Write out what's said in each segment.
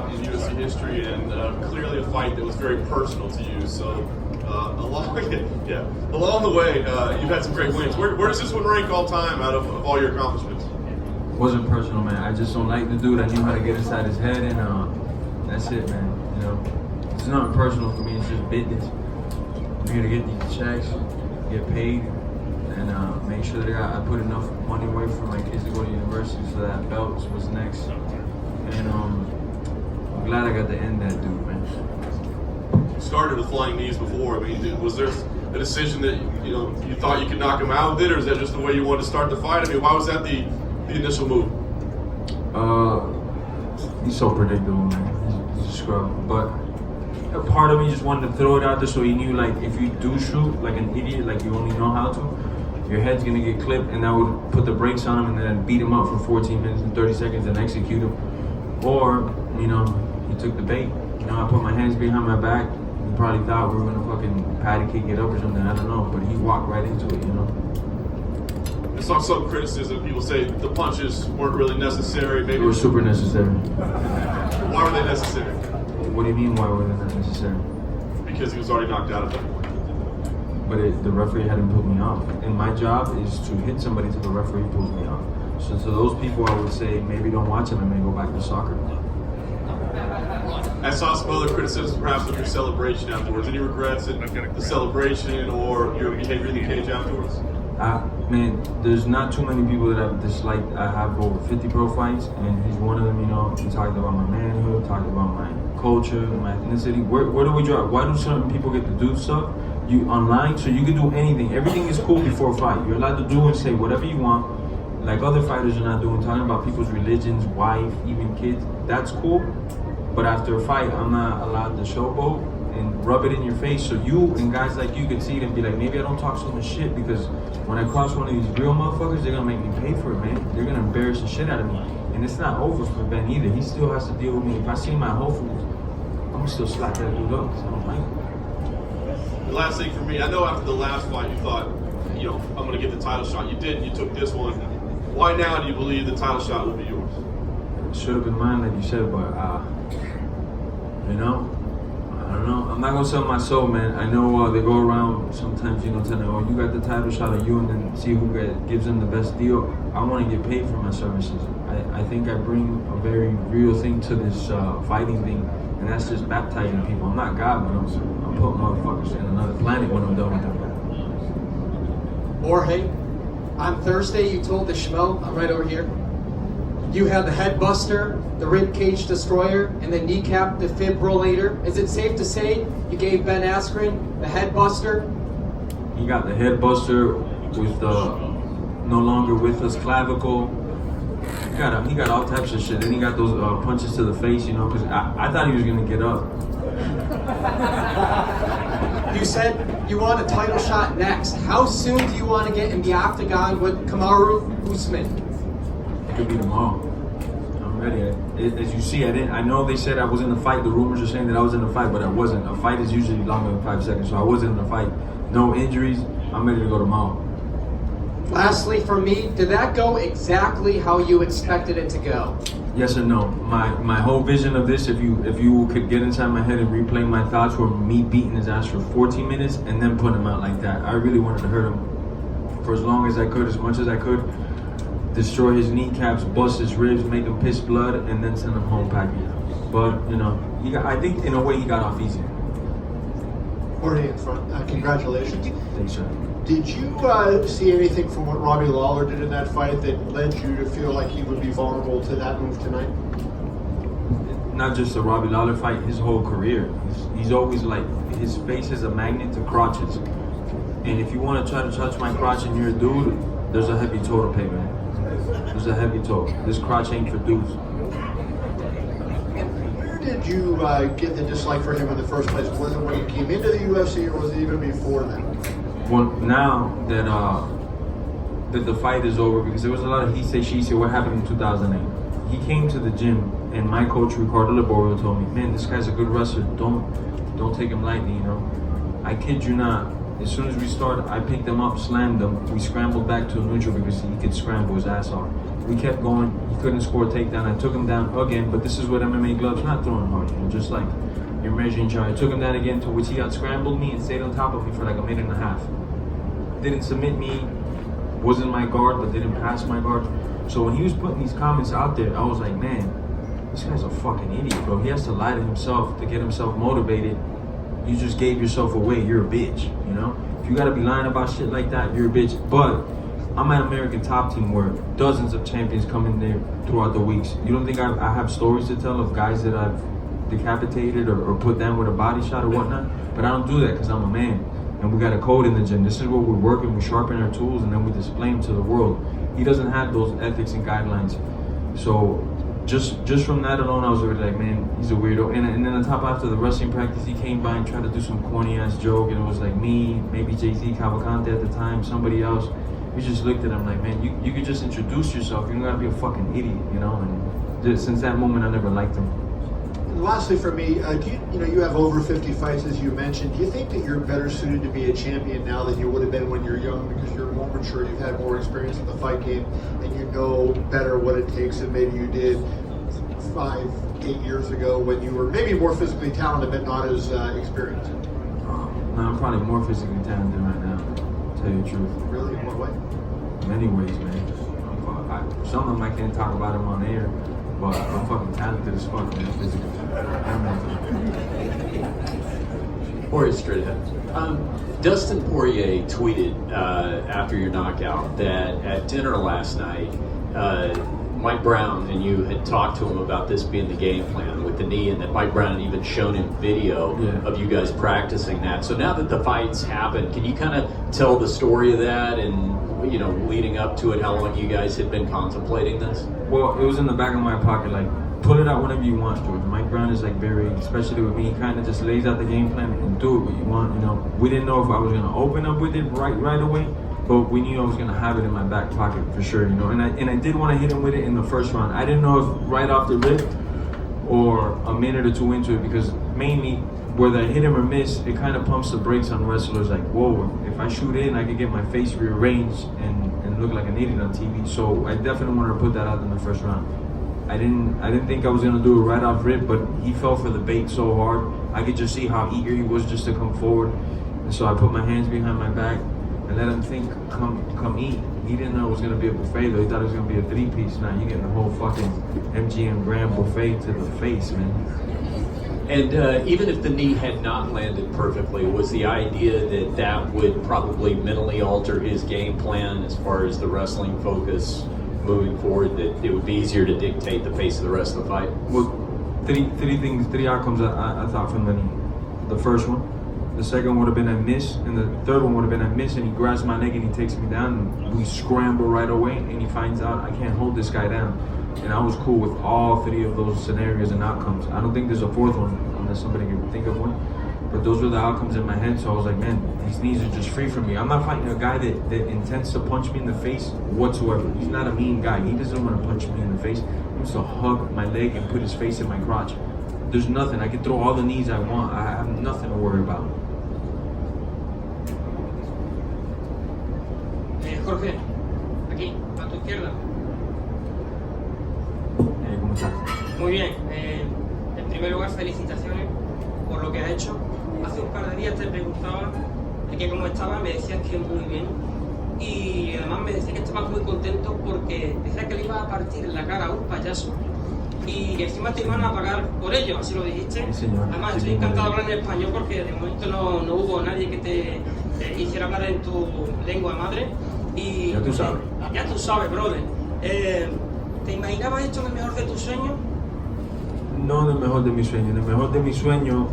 lot in UFC history, and clearly a fight that was very personal to you. So along the way, you've had some great wins. Where does this one rank all time out of all your accomplishments? Wasn't personal, man. I just don't like the dude. I knew how to get inside his head, and that's it, man. You know, it's not personal for me. It's just business. I'm here to get these checks, get paid, and make sure that I put enough money away for my kids to go to university, so that belt was next. And I'm glad I got to end that dude, man. You started with flying knees before. I mean, was there a decision that you thought you could knock him out with it, or is that just the way you wanted to start the fight? I mean, why was that the initial move? He's so predictable, man. He's a scrub. But a part of me just wanted to throw it out there so he knew, like, if you do shoot like an idiot, like you only know how to, your head's gonna get clipped, and that would put the brakes on him and then beat him up for 14 minutes and 30 seconds and execute him. Or, he took the bait. I put my hands behind my back. He probably thought we were gonna fucking patty kick it up or something. I don't know, but he walked right into it, I saw some criticism. People say the punches weren't really necessary. Maybe they were super necessary. Why were they necessary? What do you mean, why were they not necessary? Because he was already knocked out at that point. But the referee hadn't pulled me off. And my job is to hit somebody till the referee pulls me off. So to those people, I would say maybe don't watch them and maybe go back to soccer. I saw some other criticism perhaps of your celebration afterwards. Any regrets in the celebration or your behavior in the cage afterwards? Man, there's not too many people that I've disliked. I have over 50 pro fights, and he's one of them. He talked about my manhood, talked about my culture, my ethnicity. Where do we draw? Why do certain people get to do stuff? You online, so you can do anything. Everything is cool before a fight. You're allowed to do and say whatever you want, like other fighters are not doing, talking about people's religions, wife, even kids. That's cool. But after a fight, I'm not allowed to showboat and rub it in your face, so you and guys like you can see it and be like, maybe I don't talk so much shit, because when I cross one of these real motherfuckers, they're gonna make me pay for it, man. They're gonna embarrass the shit out of me. And it's not over for Ben either. He still has to deal with me. If I see my Whole Foods, I'm gonna still slap that dude up, because I don't like it. The last thing for me, I know after the last fight you thought, I'm gonna get the title shot. You didn't, you took this one. Why now do you believe the title shot will be yours? It should have been mine, like you said, but I don't know. I'm not gonna sell my soul, man. I know they go around sometimes, telling, oh, you got the title shot of you, and then see who gives them the best deal. I want to get paid for my services. I think I bring a very real thing to this fighting thing, and that's just baptizing people. I'm not God, but I'm putting motherfuckers in another planet when I'm done with them. Jorge, on Thursday you told the schmo, I'm right over here, you had the head buster, the rib cage destroyer, and the kneecap defibrillator. Is it safe to say you gave Ben Askren the head buster? He got the head buster with the no longer with us clavicle. He got all types of shit. Then he got those punches to the face, because I thought he was gonna get up. You said you want a title shot next. How soon do you want to get in the octagon with Kamaru Usman? It could be tomorrow. I'm ready. As you see, I know they said I was in the fight. The rumors are saying that I was in the fight, but I wasn't. A fight is usually longer than 5 seconds, so I wasn't in the fight. No injuries. I'm ready to go tomorrow. Lastly, for me, did that go exactly how you expected it to go? Yes or no? My whole vision of this, if you could get inside my head and replay my thoughts, were me beating his ass for 14 minutes and then putting him out like that. I really wanted to hurt him for as long as I could, as much as I could. Destroy his kneecaps, bust his ribs, make him piss blood, and then send him home packing. But I think in a way he got off easy. Jorge in front. Congratulations. Thanks, sir. Did you see anything from what Robbie Lawler did in that fight that led you to feel like he would be vulnerable to that move tonight? Not just the Robbie Lawler fight, his whole career. He's always like, his face is a magnet to crotches. And if you want to try to touch my crotch and you're a dude, there's a heavy toll to pay, man. There's a heavy toll. This crotch ain't for dudes. Where did you get the dislike for him in the first place? Was it when he came into the UFC, or was it even before that? Well, now that the fight is over, because there was a lot of he say, she say, what happened in 2008. He came to the gym, and my coach, Ricardo Laborio, told me, man, this guy's a good wrestler. Don't take him lightly, I kid you not. As soon as we started, I picked him up, slammed him. We scrambled back to a neutral because he could scramble his ass off. We kept going. He couldn't score a takedown. I took him down again, but this is what MMA gloves, not throwing hard, just like your measuring chart. I took him down again, to which he out scrambled me and stayed on top of me for like a minute and a half. Didn't submit me, wasn't my guard, but didn't pass my guard. So when he was putting these comments out there, I was like, man, this guy's a fucking idiot, bro. He has to lie to himself to get himself motivated. You just gave yourself away. You're a bitch, you know? If you gotta be lying about shit like that, you're a bitch. But I'm at American Top Team where dozens of champions come in there throughout the weeks. You don't think I have stories to tell of guys that I've decapitated or put down with a body shot or whatnot? But I don't do that because I'm a man. And we got a code in the gym. This is where we're working, we sharpen our tools, and then we display them to the world. He doesn't have those ethics and guidelines. So just from that alone, I was already like, man, he's a weirdo. And then on top, after the wrestling practice, he came by and tried to do some corny ass joke, and it was like me, maybe Jay-Z, Cavalcante at the time, somebody else. We just looked at him like, man, you could just introduce yourself. You don't gotta be a fucking idiot, you know? And just, since that moment, I never liked him. And lastly, for me, you have over 50 fights, as you mentioned. Do you think that you're better suited to be a champion now than you would have been when you're young, because you're more mature, you've had more experience in the fight game, and you know better what it takes than maybe you did 5-8 years ago when you were maybe more physically talented but not as experienced? No, I'm probably more physically talented right now, to tell you the truth. Really? In what way? Many ways, man. Some of them I can't talk about them on air, but I'm fucking talented as fuck, man, physically. Poirier straight ahead. Dustin Poirier tweeted after your knockout that at dinner last night, Mike Brown and you had talked to him about this being the game plan with the knee, and that Mike Brown had even shown him video of you guys practicing that. So now that the fight's happened, can you kind of tell the story of that and, you know, leading up to it, how long you guys had been contemplating this? Well, it was in the back of my pocket, like, pull it out whenever you want, George. Mike Brown is like very, especially with me, he kind of just lays out the game plan and do it what you want, you know. We didn't know if I was going to open up with it right away, but we knew I was gonna have it in my back pocket for sure, you know. And I did want to hit him with it in the first round. I didn't know if right off the rip or a minute or two into it, because mainly whether I hit him or miss, it kind of pumps the brakes on wrestlers. Like, whoa, if I shoot in, I could get my face rearranged and look like an idiot on TV. So I definitely wanted to put that out in the first round. I didn't think I was gonna do it right off rip, but he fell for the bait so hard. I could just see how eager he was just to come forward, and so I put my hands behind my back and let him think, come eat. He didn't know it was gonna be a buffet though. He thought it was gonna be a 3-piece. Now you getting the whole fucking MGM Grand buffet to the face, man. And even if the knee had not landed perfectly, was the idea that that would probably mentally alter his game plan as far as the wrestling focus moving forward, that it would be easier to dictate the pace of the rest of the fight? Well, three outcomes I thought from the knee. The first one. The second would have been a miss, and the third one would have been a miss, and he grabs my leg and he takes me down, and we scramble right away, and he finds out I can't hold this guy down. And I was cool with all three of those scenarios and outcomes. I don't think there's a fourth one, unless somebody can think of one. But those were the outcomes in my head, so I was like, man, these knees are just free from me. I'm not fighting a guy that intends to punch me in the face whatsoever. He's not a mean guy. He doesn't want to punch me in the face. He wants to hug my leg and put his face in my crotch. There's nothing. I can throw all the knees I want. I have nothing to worry about. Jorge, aquí, a tu izquierda. ¿Cómo estás? Muy bien. En primer lugar, felicitaciones por lo que has hecho. Hace un par de días te preguntaba de que cómo estabas, me decías que muy bien. Y además me decías que estabas muy contento porque decías que le ibas a partir la cara a un payaso y que encima te iban a pagar por ello, así lo dijiste. Sí, señor. Además, Sí, estoy encantado de señor. hablar en español porque de momento no hubo nadie que te hiciera hablar en tu lengua madre. Y, Ya tú sabes. Ya tú sabes, brother. ¿Te imaginabas esto en el mejor de tus sueños? No en el mejor de mis sueños. En el mejor de mis sueños,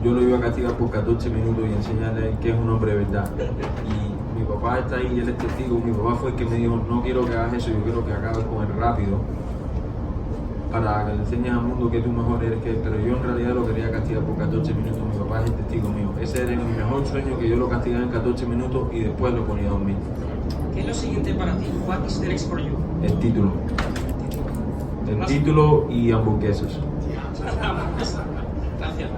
yo lo iba a castigar por 14 minutos y enseñarle a él que es un hombre de verdad. Y mi papá está ahí, él es testigo. Mi papá fue el que me dijo, no quiero que hagas eso, yo quiero que acabes con él rápido, para que le enseñes al mundo que tú mejor eres que él. Pero yo en realidad lo quería castigar por 14 minutos. Mi papá es el testigo mío. Ese era mi mejor sueño, que yo lo castigara en 14 minutos y después lo ponía a dormir. ¿Qué es lo siguiente para ti? What is the next for you? El título. El título y hamburguesas. Gracias.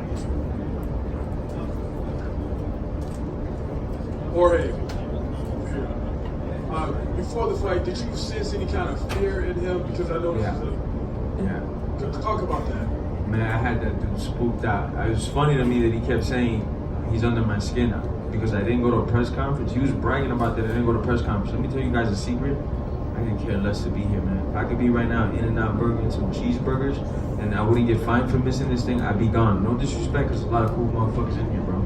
before the fight, did you sense any kind of fear in him? Because I know this is Yeah. talk about that. Man, I had that dude spooked out. It was funny to me that he kept saying he's under my skin now because I didn't go to a press conference. He was bragging about that I didn't go to a press conference. Let me tell you guys a secret. I didn't care less to be here, man. I could be right now In-N-Out Burger and some cheeseburgers, and I wouldn't get fined for missing this thing. I'd be gone. No disrespect, because a lot of cool motherfuckers in here, bro.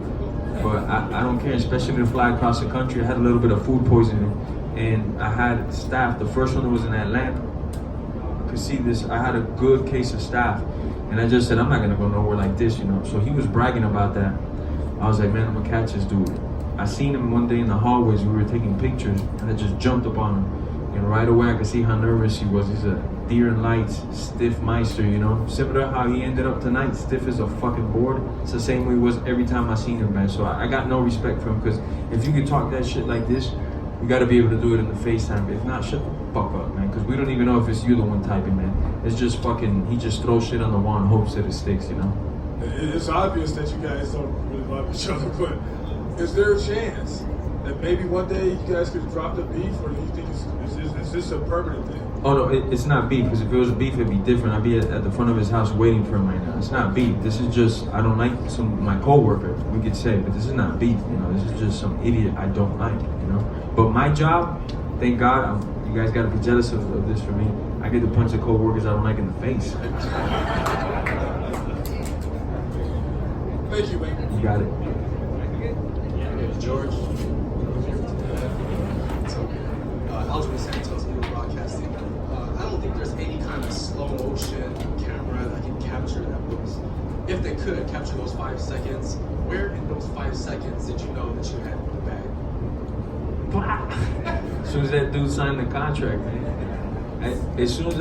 But I don't care, especially to fly across the country. I had a little bit of food poisoning, and I had staff. The first one was in Atlanta. Could see this. I had a good case of staph, and I just said I'm not gonna go nowhere like this, you know. So he was bragging about that. I was like, man, I'm gonna catch this dude. I seen him one day in the hallways. We were taking pictures, and I just jumped up on him, and right away I could see how nervous he was. He's a deer in lights, stiff meister, you know. Similar to how he ended up tonight, stiff as a fucking board. It's the same way he was every time I seen him, man. So I got no respect for him, because if you could talk that shit like this, you got to be able to do it in the FaceTime. But if not, shut the fuck up, man. Because we don't even know if it's you the one typing, man. It's just fucking, he just throws shit on the wall and hopes that it sticks, you know? It's obvious that you guys don't really love each other, but is there a chance that maybe one day you guys could drop the beef, or do you think is this a permanent thing? Oh no, it's not beef, because if it was beef, it'd be different. I'd be at the front of his house waiting for him right now. It's not beef. This is just, I don't like my co-worker, we could say, but this is not beef, you know. This is just some idiot I don't like, you know. But my job, thank God, you guys gotta be jealous of this for me. I get to punch the co-workers I don't like in the face. Thank you, man. You got it. George. Algebra Santos, we were broadcasting. I don't think there's any kind of slow motion camera that can capture those. If they could capture those 5 seconds, where in those 5 seconds did you know that you had the bag? As soon as that dude signed the contract, man. As soon as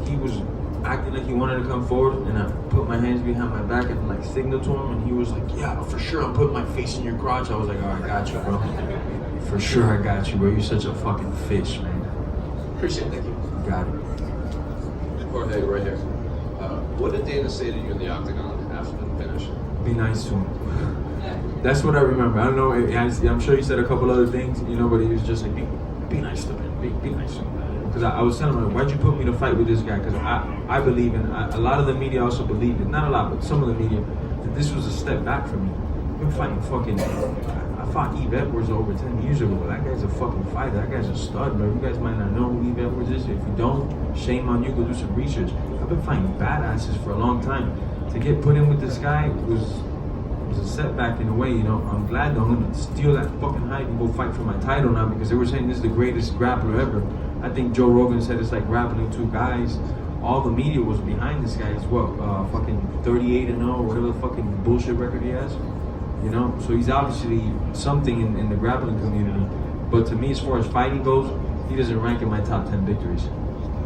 he was acting like he wanted to come forward, and I put my hands behind my back and like signaled to him, and he was like, yeah, for sure, I'm putting my face in your crotch. I was like, oh, I got you, bro. For sure I got you, bro. You're such a fucking fish, man. Appreciate it, thank you. Got it. Jorge, right here. What did Dana say to you in the octagon after the finish? Be nice to him. That's what I remember. I don't know, I'm sure he said a couple other things, you know, but he was just like, be nice to him, be nice to him. Because I was telling him, why'd you put me to fight with this guy? Because I believe, and a lot of the media also believe it, not a lot, but some of the media, that this was a step back for me. I've been fighting fucking, I fought Eve Edwards over 10 years ago. That guy's a fucking fighter. That guy's a stud, bro. You guys might not know who Eve Edwards is. If you don't, shame on you, go do some research. I've been fighting badasses for a long time. To get put in with this guy was a setback in a way, you know. I'm glad though, I'm gonna steal that fucking hype and go fight for my title now, because they were saying this is the greatest grappler ever. I think Joe Rogan said it's like grappling two guys. All the media was behind this guy. He's what, fucking 38-0, whatever the fucking bullshit record he has. You know, so he's obviously something in the grappling community. But to me, as far as fighting goes, he doesn't rank in my top 10 victories.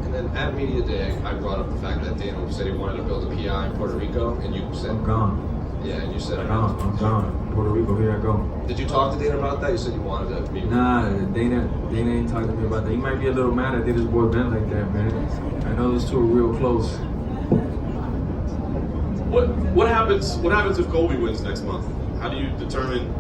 And then at Media Day, I brought up the fact that Dana said he wanted to build a PI in Puerto Rico, and you said... I'm gone. Yeah, and you said... I'm gone. Puerto Rico, here I go. Did you talk to Dana about that? You said you wanted to meet with him. Nah, Dana ain't talking to me about that. He might be a little mad I did his boy Ben like that, man. I know those two are real close. What happens if Colby wins next month? How do you determine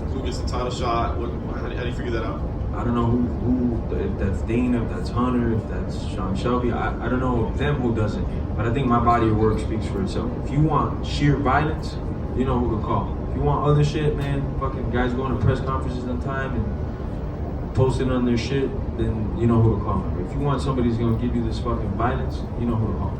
who gets the title shot? How do you figure that out? I don't know who if that's Dana, if that's Hunter, if that's Sean Shelby. I don't know them who does it. But I think my body of work speaks for itself. If you want sheer violence, you know who to call. If you want other shit, man, fucking guys going to press conferences on time and posting on their shit, then you know who to call. If you want somebody who's gonna give you this fucking violence, you know who to call.